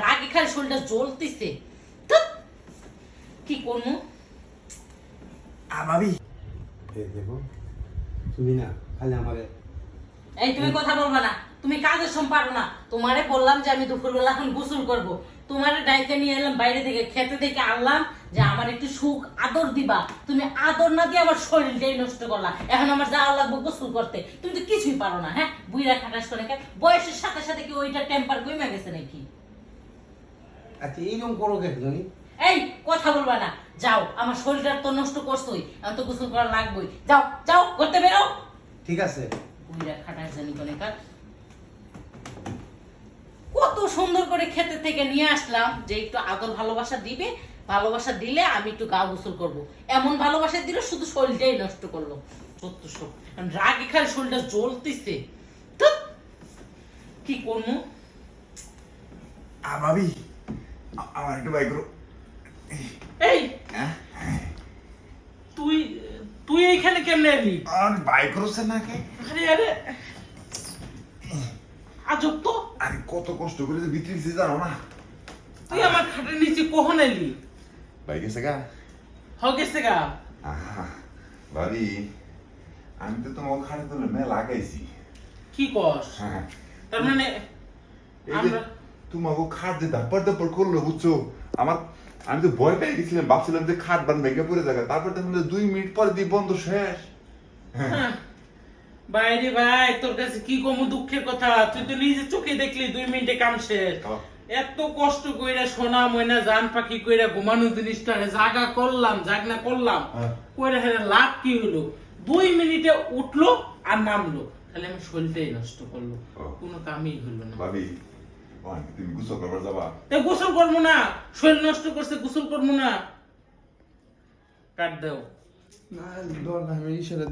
রাগে খালি শরীরটা জ্বলতেছে। কি করবো ভাবি দেখো তুমি না খালি আমারে এই তুমি কথা বলবা না, তুমি কাজের সম পারো না। তোমারে বললাম যে আমি দুপুরবেলা এখন গোসল করব, তোমারে ডাইকে নিয়ে এলাম বাইরে থেকে, খেতে থেকে আনলাম যে আমার একটু সুখ আদর দিবা, তুমি আদর না দিয়ে আমার শরীরটাই নষ্ট করলা। এখন আমার যাওয়া লাগবে গোসল করতে, তুমি তো কিছুই পারো না। হ্যাঁ, বুইরা খাটাস করে বয়সের সাথে সাথে কি ওইটা টেম্পার কমে গেছে নাকি? আচ্ছা এইরকম করো কেন জানি? এই কথা বলবা না, যাও, আমার শরীরটা তো নষ্ট করছোই, এখন তো গোসল করা লাগবেই। যাও যাও, করতে বেরো। ঠিক আছে বুইরা খাটাস জানি কোনে কার। কত সুন্দর করে খেতে থেকে নিয়ে আসলাম যে একটু আদর ভালোবাসা দিবে, ভালোবাসা দিলে আমি একটু গা গোসল করবো। এমন ভালোবাসা দিল শুধু শরীরটাই নষ্ট করলো। রাগে খালি শরীরটা জ্বলতেছে। কি করবো ভাবি আমার একটু বাইক এই তুই তুই এইখানে কেমনে এলি? আর বাইক রয়েছে না কে? আরে আরে আজব তো, আরে কত কষ্ট করে যে ভিতরে দিতে জানো না। তুই আমার খাটের নিচে কখন এলি? বাইক এসে গা গেছে গা। ভাবি আমি তো তোমার খাটে তুলে মেলা লাগাইছি। কি কস? হ্যাঁ তার মানে এই যে আমরা তোমাকে খাট দিয়ে দাপ্পার দাপ্পার করলো বুঝছো আমার, আমি তো ভয় পেয়ে গেছিলাম, ভাবছিলাম যে খাট বান ভেঙে পড়ে যাবে, তারপর তো 2 মিনিট পরে দিয়ে বন্ধ শেষ। বাইরে ভাই, তোর কাছে কি কম দুঃখের কথা, তুই তো নিজে চোখে দেখলি 2 মিনিটে কাম শেষ। এত কষ্ট কইরা সোনা ময়না জান পাখি কইরা ঘুমানো জিনিসটা জাগা করলাম, জাগনা করলাম, কইরা হেরে লাভ কি হলো? 2 মিনিটে উঠলো আর নামলো, তাহলে আমি শরীরটাই নষ্ট করলো, কোনো কামই হলো না। ভাবি তুমি গোসল করবার যাবা? গোসল করবো না, শরীর নষ্ট করছে, গোসল করবো না। কাট দাও না আমি ইশারা